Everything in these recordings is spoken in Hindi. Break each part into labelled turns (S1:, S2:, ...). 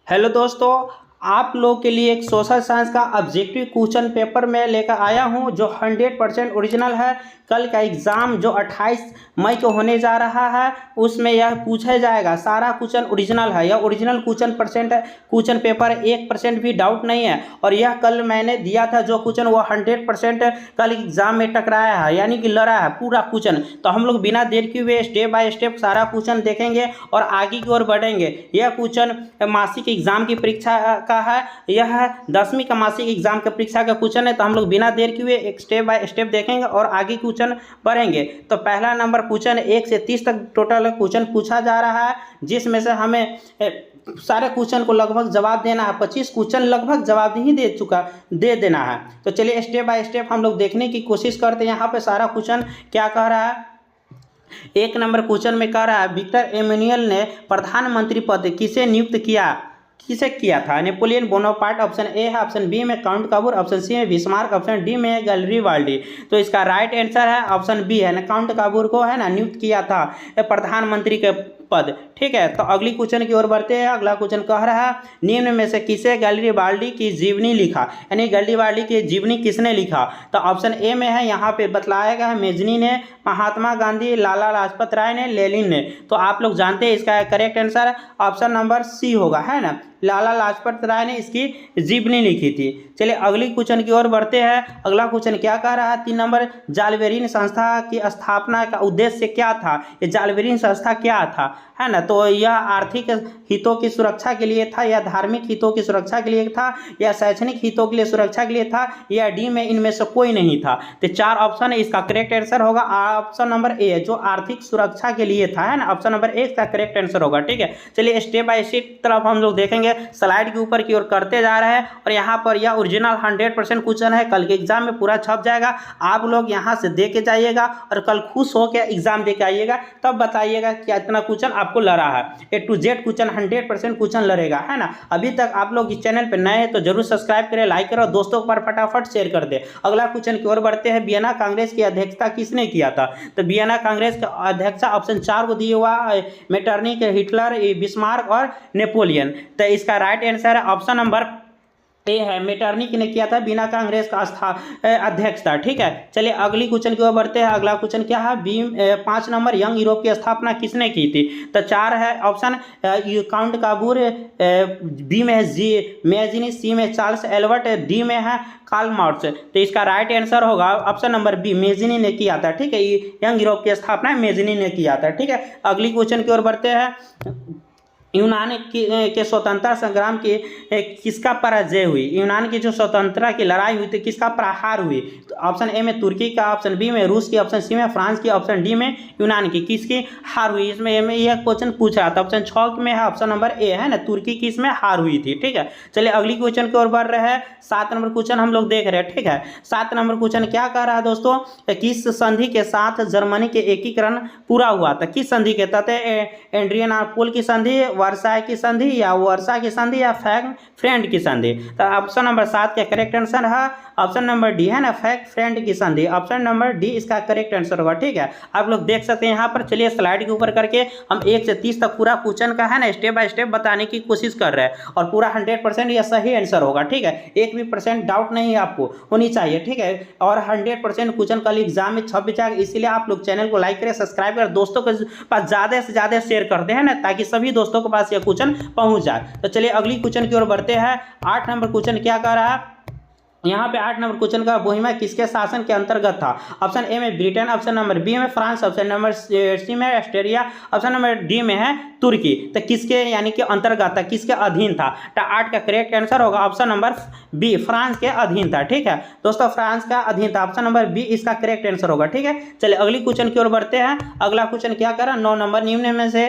S1: हेलो दोस्तों, आप लोग के लिए एक सोशल साइंस का ऑब्जेक्टिव क्वेश्चन पेपर मैं लेकर आया हूं जो 100% ओरिजिनल है। कल का एग्ज़ाम जो 28 मई को होने जा रहा है उसमें यह पूछा जाएगा। सारा क्वेश्चन ओरिजिनल है, यह ओरिजिनल क्वेश्चन पेपर 1% भी डाउट नहीं है। और यह कल मैंने दिया था जो क्वेश्चन वो 100% कल एग्ज़ाम में टकराया है, यानी कि लड़ा है पूरा क्वेश्चन। तो हम लोग बिना देर किए हुए स्टेप बाय स्टेप सारा क्वेश्चन देखेंगे और आगे की ओर बढ़ेंगे। यह क्वेश्चन मासिक एग्जाम की परीक्षा का है, यह 10वीं का मासिक एग्जाम का परीक्षा का क्वेश्चन है। तो हम लोग बिना देर किए एक स्टेप बाय स्टेप देखेंगे और आगे क्वेश्चन बढ़ेंगे। तो पहला नंबर क्वेश्चन 1 से 30 तक टोटल क्वेश्चन पूछा जा रहा है, जिसमें से हमें सारे क्वेश्चन को लगभग जवाब देना है। 25 क्वेश्चन लगभग जवाब नहीं दे देना है। तो चलिए स्टेप बाय स्टेप हम लोग देखने की कोशिश करते हैं। यहाँ पे सारा क्वेश्चन क्या कह रहा है। एक नंबर क्वेश्चन में कह रहा है विक्टर एमेनुअल ने प्रधानमंत्री पद किसे किया था। नेपोलियन बोनापार्ट ऑप्शन ए है, ऑप्शन बी में काउंट काबूर, ऑप्शन सी में बिस्मार्क, ऑप्शन डी में गैरिबाल्डी। तो इसका राइट आंसर है ऑप्शन बी है ना, काउंट काबूर को है ना नियुक्त किया था प्रधानमंत्री के पद। ठीक है, तो अगली क्वेश्चन की ओर बढ़ते हैं। अगला क्वेश्चन कह रहा है निम्न में से किसे गैरिबाल्डी की जीवनी लिखा, यानी गैरिबाल्डी की जीवनी किसने लिखा। तो ऑप्शन ए में है, यहाँ पे बतलाया गया है मेजनी ने, महात्मा गांधी, लाला लाजपत राय ने, लेनिन ने। तो आप लोग जानते हैं इसका correct answer option number C होगा, है ना, लाला लाजपत राय ने इसकी जीवनी लिखी थी। चलिए अगली क्वेश्चन की ओर बढ़ते हैं। अगला क्वेश्चन क्या कह रहा है 3 नंबर, जालवेरिन संस्था की स्थापना का उद्देश्य क्या था। ये जालवेरिन संस्था क्या था, है ना। तो यह आर्थिक हितों की सुरक्षा के लिए था, या धार्मिक हितों की सुरक्षा के लिए था, या शैक्षणिक हितों के लिए सुरक्षा के लिए था, या डी में इनमें से कोई नहीं था। तो 4 ऑप्शन है, इसका करेक्ट आंसर होगा ऑप्शन नंबर ए, जो आर्थिक सुरक्षा के लिए था, है ना। ऑप्शन नंबर ए इसका करेक्ट आंसर होगा। ठीक है, चलिए स्टेप बाय स्टेप तरफ हम लोग देखेंगे, स्लाइड के ऊपर की ओर करते जा रहे हैं। और यहाँ पर यह ओरिजिनल 100% क्वेश्चन है, कल के एग्जाम में पूरा छप जाएगा। आप लोग यहाँ से दे के जाइएगा और कल खुश होकर एग्जाम दे के आइएगा, तब बताइएगा कि इतना क्वेश्चन आपको लड़ा है। ए टू जेड क्वेश्चन 100% क्वेश्चन लड़ेगा, है ना। अभी तक आप लोग इस चैनल पर नए हैं तो जरूर सब्सक्राइब करें, लाइक करें और दोस्तों पर फटाफट शेयर कर दे। अगला क्वेश्चन की ओर बढ़ते हैं। वियना कांग्रेस की अध्यक्षता किसने किया था। तो वियना कांग्रेस का अध्यक्षता ऑप्शन 4 को दिया हुआ, मेटरनिक, हिटलर, बिस्मार्क और नेपोलियन। तो इसका राइट आंसर है ऑप्शन नंबर ए है, मेटरनिक ने किया था वियना कांग्रेस का अध्यक्ष था। ठीक है, चलिए अगली क्वेश्चन की ओर बढ़ते हैं। अगला क्वेश्चन क्या है 5 नंबर, यंग यूरोप की स्थापना किसने की थी। तो 4 है ऑप्शन, काउंट काबूर, बी में है मेजिनी, सी में चार्ल्स एल्बर्ट, डी में है कार्ल मार्क्स। तो इसका राइट आंसर होगा ऑप्शन नंबर बी, मेजिनी ने किया था। ठीक है, यंग यूरोप की स्थापना मेजिनी ने किया था। ठीक है, अगली क्वेश्चन की ओर बढ़ते हैं। यूनान के स्वतंत्रता संग्राम की किसका पराजय हुई। यूनान की जो स्वतंत्रता की लड़ाई हुई थी किसका प्रहार हुई। तो ऑप्शन ए में तुर्की का, ऑप्शन बी में रूस की, ऑप्शन सी में फ्रांस की, ऑप्शन डी में यूनान की, किसकी हार हुई। इसमें यह क्वेश्चन पूछा था, ऑप्शन 6 में है ऑप्शन नंबर ए, है ना, तुर्की की इसमें हार हुई थी। ठीक है, चलिए अगली क्वेश्चन की ओर बढ़ रहे हैं। 7 नंबर क्वेश्चन हम लोग देख रहे हैं। ठीक है, 7 नंबर क्वेश्चन क्या कह रहा है दोस्तों, किस संधि के साथ जर्मनी के एकीकरण पूरा हुआ था। किस संधि के तहत, एड्रियनापोल की संधि, वर्साय की संधि, या वर्षा की संधि, या फ्रेंड की संधि। तो ऑप्शन नंबर 7 का करेक्ट आंसर है ऑप्शन नंबर डी, है ना, फ्रेंड की संधि। ऑप्शन नंबर डी इसका करेक्ट आंसर होगा। ठीक है, आप लोग देख सकते हैं यहाँ पर। चलिए स्लाइड के ऊपर करके हम 1 से 30 तक पूरा क्वेश्चन का, है ना, स्टेप बाय स्टेप बताने की कोशिश कर रहे हैं और पूरा 100% यह सही आंसर होगा। ठीक है, एक भी % डाउट नहीं है आपको होनी चाहिए। ठीक है, और 100% क्वेश्चन कल एग्जाम में छप जाएगा, इसीलिए आप लोग चैनल को लाइक करें, सब्सक्राइब करें, दोस्तों के पास ज़्यादा से ज़्यादा शेयर करते हैं ना, ताकि सभी दोस्तों के पास यह क्वेश्चन पहुंच जाए। तो चलिए अगली क्वेश्चन की ओर बढ़ते हैं। 8 नंबर क्वेश्चन क्या कह रहा है। यहाँ पे 8 नंबर क्वेश्चन का बोहिमा किसके शासन के अंतर्गत था। ऑप्शन ए में ब्रिटेन, ऑप्शन नंबर बी में फ्रांस, ऑप्शन नंबर सी में ऑस्ट्रेलिया, ऑप्शन नंबर डी में है तुर्की। तो किसके यानी कि अंतर्गत था, किसके अधीन था। तो 8 का करेक्ट आंसर होगा ऑप्शन नंबर बी, फ्रांस के अधीन था। ठीक है दोस्तों, फ्रांस का अधीन था, ऑप्शन नंबर बी इसका करेक्ट आंसर होगा। ठीक है, चलिए अगली क्वेश्चन की ओर बढ़ते हैं। अगला क्वेश्चन क्या कर रहा है 9 नंबर, निम्न में से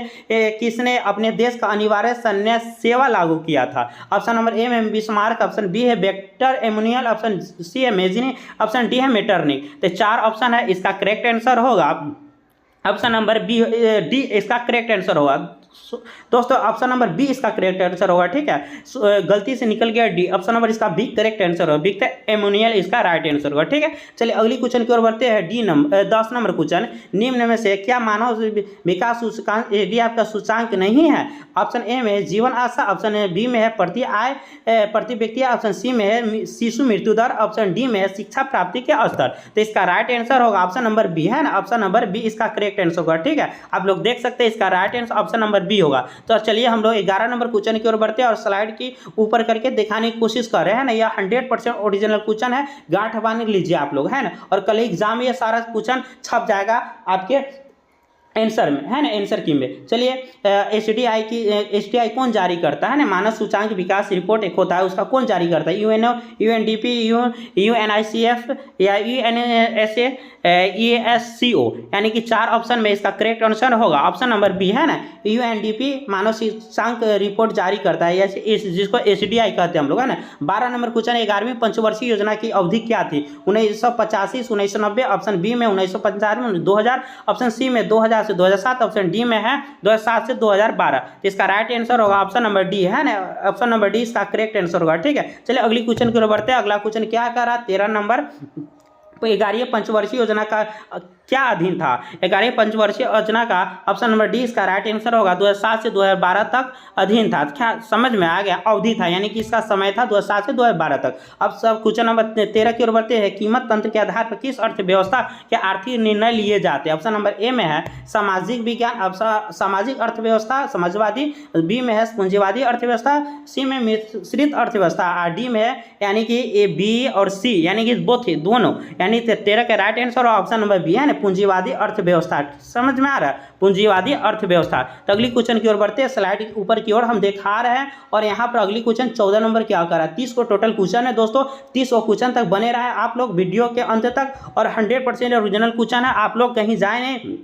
S1: किसने अपने देश का अनिवार्य सैन्य सेवा लागू किया था। ऑप्शन नंबर ए में बिस्मार्क, ऑप्शन बी है विक्टर एमेनुअल, ऑप्शन सी है मेजिनी, ऑप्शन डी है मेटरनिक। तो 4 ऑप्शन है, इसका करेक्ट आंसर होगा ऑप्शन नंबर बी, डी इसका करेक्ट आंसर होगा। दोस्तों ऑप्शन नंबर बी इसका करेक्ट आंसर होगा। ठीक है, गलती से निकल गया डी, ऑप्शन नंबर इसका बी करेक्ट आंसर होगा। बी एमोनियल इसका राइट आंसर होगा। ठीक है, चलिए अगली क्वेश्चन की ओर बढ़ते हैं। 10 नंबर क्वेश्चन, निम्न में से क्या मानव विकास सूचकांक डी आपका सूचकांक नहीं है? ऑप्शन ए में है जीवन आशा, ऑप्शन बी में है प्रति आय प्रति व्यक्ति, ऑप्शन सी में है शिशु मृत्यु दर, ऑप्शन डी में है शिक्षा प्राप्ति के स्तर। तो इसका राइट आंसर होगा ऑप्शन नंबर बी, है ना, ऑप्शन नंबर बी इसका करेक्ट आंसर होगा। ठीक है, आप लोग देख सकते हैं इसका right answer option number B होगा। तो चलिए हम लोग 11 नंबर क्वेश्चन की ओर बढ़ते हैं और स्लाइड की ऊपर करके दिखाने की कोशिश कर रहे हैं ना। यह 100% ओरिजिनल क्वेश्चन है, गांठ बांध लीजिए आप लोग, है ना। और कल एग्जाम ये सारा क्वेश्चन छप जाएगा आपके आंसर में, है ना, आंसर की में। चलिए एसटीआई कौन जारी करता है ना? मानव सूचकांक विकास रिपोर्ट एक होता है, उसका कौन जारी करता है? यूएनओ, यूएनडीपी, यूएनआईसीएफ या यूएनएसए, ESCO, यानी कि 4 ऑप्शन में इसका करेक्ट आंसर होगा ऑप्शन नंबर बी, है ना। यूएनडीपी मानव सूचकांक रिपोर्ट जारी करता है, जिसको एसडीआई कहते हैं हम लोग, है ना। 12 नंबर क्वेश्चन, 11वीं पंचवर्षीय योजना की अवधि क्या थी? 1985 से 1990, ऑप्शन बी में 1995 2000, ऑप्शन सी में 2000 से 2007, ऑप्शन डी में है 2007 से 2012। तो इसका राइट आंसर होगा ऑप्शन नंबर डी, है ना, ऑप्शन नंबर डी इसका करेक्ट आंसर होगा। ठीक है, चलिए अगली क्वेश्चन की ओर बढ़ते हैं। अगला क्वेश्चन क्या कर रहा है? 13 नंबर, 11वीं पंचवर्षीय योजना का क्या अधीन था? 11वीं पंचवर्षीय योजना का ऑप्शन नंबर डी इसका राइट आंसर होगा 2007 से 2012 तक अधीन था। क्या समझ में आ गया? अवधि था, यानी कि इसका समय था 2007 से 2012 तक। अब सब क्वेश्चन नंबर 13 की ओर बढ़ते हैं। कीमत तंत्र के आधार पर किस अर्थव्यवस्था के आर्थिक निर्णय लिए जाते हैं? ऑप्शन नंबर ए में है सामाजिक विज्ञान, ऑप्शन सामाजिक अर्थव्यवस्था समाजवादी, बी में है पूंजीवादी अर्थव्यवस्था, सी में मिश्रित अर्थव्यवस्था, और डी में है यानी कि ए बी और सी, यानी कि बोथ दोनों, यानी 13 का right answer option number B, है ना, पूंजीवादी अर्थव्यवस्था। समझ में आ रहा है? पूंजीवादी अर्थव्यवस्था। तो अगली क्वेश्चन की ओर बढ़ते हैं। स्लाइड ऊपर की ओर हम दिखा रहे हैं और यहाँ पर अगली क्वेश्चन 14 नंबर क्या कर रहा है? 30 को टोटल क्वेश्चन है दोस्तों, 30 क्वेश्चन तक बने रहे आप लोग वीडियो के अंत तक, और 100% ओरिजिनल क्वेश्चन है, आप लोग कहीं जाए नहीं,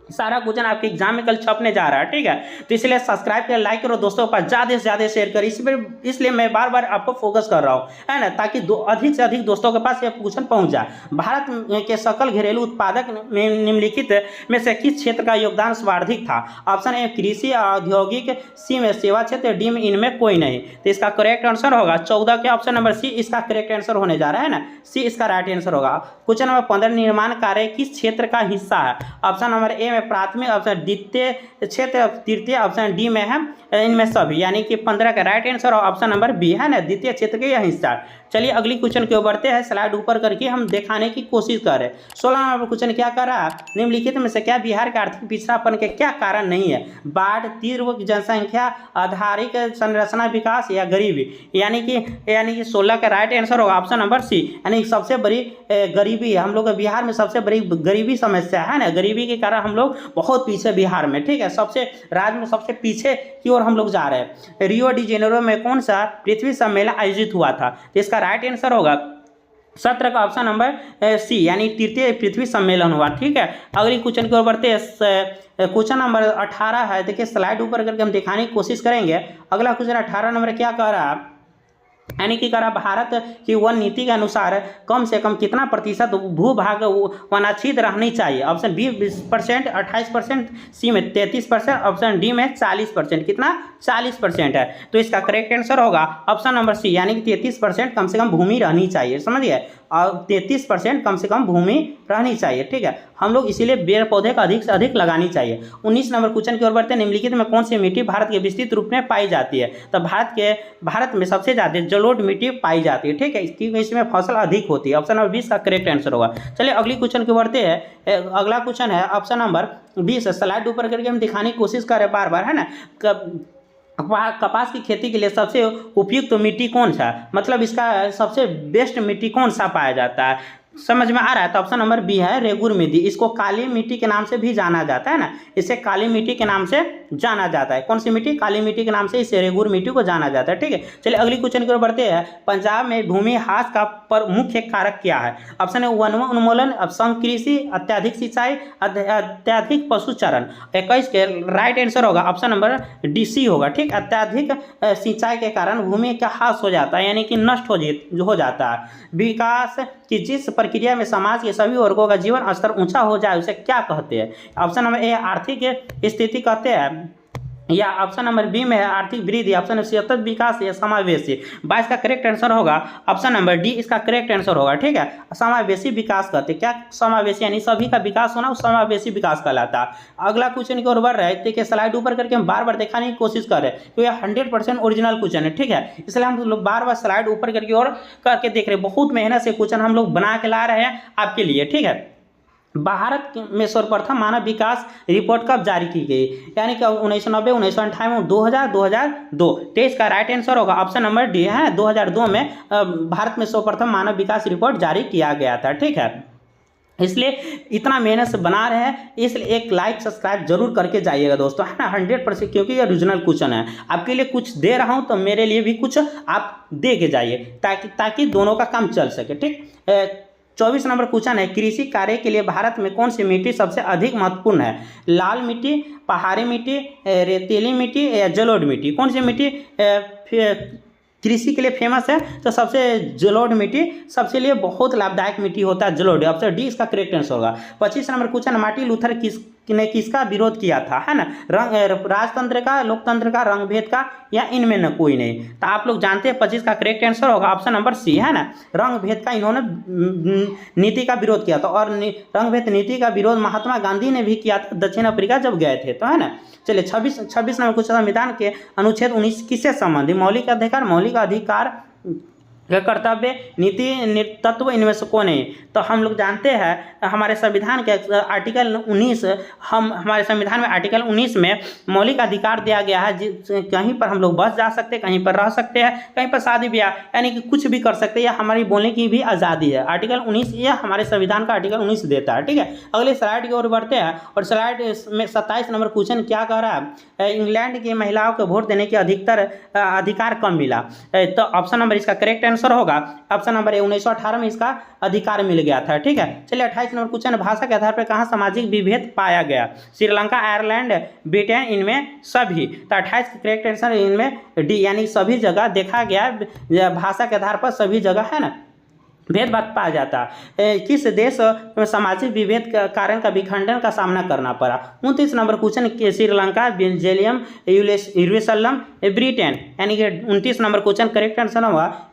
S1: सारा क्वेश्चन आपके एग्जाम में कल छपने जा रहा है। ठीक है, तो इसलिए सब्सक्राइब कर, लाइक करो, दोस्तों के पास ज़्यादा से ज़्यादा शेयर करो। इसलिए मैं बार बार आपको फोकस कर रहा हूँ, है ना, ताकि अधिक से अधिक दोस्तों के पास ये क्वेश्चन पहुँच जाए। भारत के सकल घरेलू उत्पादक में निम्नलिखित में से किस क्षेत्र का योगदान सर्वाधिक था? ऑप्शन ए कृषि औद्योगिक, सी में सेवा क्षेत्र, डी में इनमें कोई नहीं। तो इसका करेक्ट आंसर होगा 14 के ऑप्शन नंबर सी इसका करेक्ट आंसर होने जा रहा है ना, सी इसका राइट आंसर होगा। क्वेश्चन नंबर 15, निर्माण कार्य किस क्षेत्र का हिस्सा है? ऑप्शन नंबर ए में प्राथमिक, ऑप्शन द्वितीय क्षेत्र, तृतीय, ऑप्शन डी में है इनमें सभी, यानी कि 15 का राइट आंसर और ऑप्शन नंबर बी, है ना, द्वितीय क्षेत्र के यह हिस्सा। चलिए अगली क्वेश्चन के बढ़ते हैं। स्लाइड ऊपर करके हम दिखाने की कोशिश कर रहे हैं। 16 नंबर क्वेश्चन क्या कर रहा है? निम्नलिखित में से क्या बिहार के आर्थिक पिछड़ापन के क्या कारण नहीं है? बाढ़, तीव्र जनसंख्या, आधारिक संरचना विकास या गरीबी, यानी कि 16 का राइट आंसर होगा ऑप्शन नंबर सी, यानी सबसे बड़ी गरीबी है। हम लोग बिहार में सबसे बड़ी गरीबी समस्या है ना, गरीबी के कारण हम लोग बहुत पीछे बिहार में। ठीक है, सबसे राज्य में सबसे पीछे की ओर हम लोग जा रहे हैं। रियो डी जेनेरो में कौन सा पृथ्वी सम्मेलन आयोजित हुआ था? इसका राइट आंसर होगा 17 का ऑप्शन नंबर सी, यानी तृतीय पृथ्वी सम्मेलन हुआ। ठीक है, अगली क्वेश्चन की ओर बढ़ते हैं। क्वेश्चन नंबर 18 है, देखिए स्लाइड ऊपर करके हम दिखाने की कोशिश करेंगे। अगला क्वेश्चन 18 नंबर क्या कह रहा है? यानी कि करा भारत की वन नीति के अनुसार कम से कम कितना प्रतिशत भूभाग वनाच्छिद रहनी चाहिए? ऑप्शन बी 20%, 28%, सी में 33%, ऑप्शन डी में 40%। कितना? 40% है। तो इसका करेक्ट आंसर होगा ऑप्शन नंबर सी, यानी कि 33% कम से कम भूमि रहनी चाहिए। समझिए, और 33% कम से कम भूमि रहनी चाहिए। ठीक है, हम लोग इसीलिए पेड़ पौधे का अधिक से अधिक लगानी चाहिए। 19 नंबर क्वेश्चन की ओर बढ़ते हैं। निम्नलिखित में कौन सी मिट्टी भारत के विस्तृत रूप में पाई जाती है? तो भारत में सबसे ज़्यादा जलोढ़ मिट्टी पाई जाती है। ठीक है, इसमें फसल अधिक होती है। ऑप्शन नंबर 20 का करेक्ट आंसर होगा। चलिए अगली क्वेश्चन की बढ़ते हैं। अगला क्वेश्चन है ऑप्शन नंबर 20। स्लाइड ऊपर करके हम दिखाने की कोशिश कर रहे हैं बार बार, है ना। कपास की खेती के लिए सबसे उपयुक्त मिट्टी कौन सा, मतलब इसका सबसे बेस्ट मिट्टी कौन सा पाया जाता है? समझ में आ रहा है? तो ऑप्शन नंबर बी है रेगुर मिट्टी। इसको काली मिट्टी के नाम से भी जाना जाता है ना, इसे काली मिट्टी के नाम से जाना जाता है। कौन सी मिट्टी? काली मिट्टी के नाम से इसे रेगुर मिट्टी को जाना जाता है। ठीक है, चलिए अगली क्वेश्चन की ओर बढ़ते हैं। पंजाब में भूमि ह्रास का मुख्य कारक क्या है? ऑप्शन है वन उन्मूलन, ऑप्शन कृषि, अत्याधिक सिंचाई, अत्याधिक पशुचारण। 21 के राइट आंसर होगा ऑप्शन नंबर डी सी होगा। ठीक, अत्याधिक सिंचाई के कारण भूमि का ह्रास हो जाता है, यानी कि नष्ट हो जाता है। विकास की जिस प्रक्रिया में समाज के सभी वर्गों का जीवन स्तर ऊंचा हो जाए उसे क्या कहते हैं? ऑप्शन नंबर ए आर्थिक स्थिति कहते हैं, या ऑप्शन नंबर बी में है आर्थिक वृद्धि, ऑप्शन नंबर सतत विकास या समावेशी। 22 का करेक्ट आंसर होगा ऑप्शन नंबर डी, इसका करेक्ट आंसर होगा। ठीक है, समावेशी विकास कहते, क्या समावेशी यानी सभी का विकास होना, उस समावेशी विकास कहलाता। अगला क्वेश्चन की ओर बढ़ रहे हैं, देखिए स्लाइड ऊपर करके हम बार बार दिखाने की कोशिश कर रहे हैं, तो यह 100% ओरिजिनल क्वेश्चन है। ठीक है, इसलिए हम लोग बार बार स्लाइड ऊपर करके और करके देख रहे हैं, बहुत मेहनत से क्वेश्चन हम लोग बना के ला रहे हैं आपके लिए। ठीक है, भारत में सर्वप्रथम मानव विकास रिपोर्ट कब जारी की गई, यानी कि 1990, 1998, 2000, 2002। 23 का राइट आंसर होगा ऑप्शन नंबर डी है, 2002 में भारत में सर्वप्रथम मानव विकास रिपोर्ट जारी किया गया था। ठीक है, इसलिए इतना मेहनत से बना रहे हैं, इसलिए एक लाइक सब्सक्राइब जरूर करके जाइएगा दोस्तों, है ना, 100%, क्योंकि ये ओरिजिनल क्वेश्चन है। आपके लिए कुछ दे रहा हूं तो मेरे लिए भी कुछ आप दे के जाइए, ताकि दोनों का काम चल सके। ठीक, 24 नंबर क्वेश्चन है, कृषि कार्य के लिए भारत में कौन सी मिट्टी सबसे अधिक महत्वपूर्ण है? लाल मिट्टी, पहाड़ी मिट्टी, रेतीली मिट्टी या जलोढ़ मिट्टी? कौन सी मिट्टी कृषि के लिए फेमस है? तो सबसे जलोढ़ मिट्टी सबसे लिए बहुत लाभदायक मिट्टी होता है, जलोढ़। ऑप्शन डी इसका करेक्ट आंसर होगा। 25 नंबर क्वेश्चन, मार्टिन लूथर ने किसका विरोध किया था, है ना? राजतंत्र का, लोकतंत्र का, रंग भेद का, या इनमें न कोई नहीं? तो आप लोग जानते हैं 25 का करेक्ट आंसर होगा ऑप्शन नंबर सी, है ना, रंग भेद का इन्होंने नीति का विरोध किया था। और रंग भेद नीति का विरोध महात्मा गांधी ने भी किया था दक्षिण अफ्रीका जब गए थे, तो है ना। चलिए 26 नंबर क्वेश्चन, संविधान के अनुच्छेद 19 किससे संबंधित? मौलिक अधिकार कर्तव्य, नीति, तत्व, इनमें से कौन है? तो हम लोग जानते हैं हमारे संविधान के आर्टिकल 19, हमारे संविधान में आर्टिकल 19 में मौलिक अधिकार दिया गया है, कहीं पर हम लोग बस जा सकते हैं, कहीं पर रह सकते हैं, कहीं पर शादी ब्याह यानी कि कुछ भी कर सकते हैं, यह हमारी बोलने की भी आज़ादी है। आर्टिकल 19 यह हमारे संविधान का आर्टिकल 19 देता है। ठीक है, अगले स्लाइड की ओर बढ़ते हैं, और स्लाइड में 27 नंबर क्वेश्चन क्या कह रहा है? इंग्लैंड की महिलाओं को वोट देने के अधिकार कम मिला? तो ऑप्शन नंबर इसका करेक्ट आंसर होगा ऑप्शन नंबर 1918 में इसका अधिकार मिल गया था। ठीक है, चलिए 28 नंबर क्वेश्चन, भाषा के आधार पर कहाँ सामाजिक विभेद पाया गया? श्रीलंका, आयरलैंड, ब्रिटेन, इनमें सभी? तो 28 का करेक्ट आंसर इनमें डी, यानी सभी जगह देखा गया, भाषा के आधार पर सभी जगह, है ना, भेदभाव पाया जाता। किस देश में सामाजिक विभेद के कारण का विखंडन का सामना करना पड़ा? 29 नंबर क्वेश्चन, श्रीलंका, बेल्जियम, यरूशलेम, ब्रिटेन, यानी कि 29 नंबर क्वेश्चन करेक्ट आंसर होगा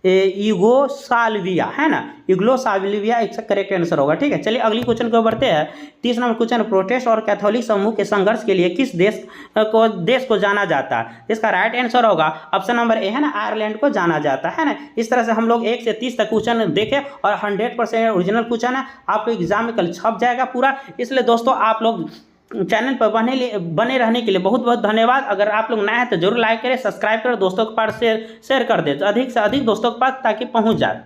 S1: यूगोस्लाविया, है ना, यूगोस्लाविया इसका करेक्ट आंसर होगा। ठीक है, चलिए अगली क्वेश्चन को बढ़ते हैं। 30 नंबर क्वेश्चन, प्रोटेस्ट और कैथोलिक समूह के संघर्ष के लिए किस देश को जाना जाता है? इसका राइट आंसर होगा ऑप्शन नंबर ए, है ना, आयरलैंड को जाना जाता है ना। इस तरह से हम लोग 1 से 30 तक क्वेश्चन देखें, और 100% ओरिजिनल क्वेश्चन है, आपको एग्जाम में कल छप जाएगा पूरा। इसलिए दोस्तों आप लोग चैनल पर बने रहने के लिए बहुत बहुत धन्यवाद। अगर आप लोग नए हैं तो जरूर लाइक करें, सब्सक्राइब करें, दोस्तों के पास शेयर कर दें, अधिक से अधिक दोस्तों के पास, ताकि पहुंच जाए।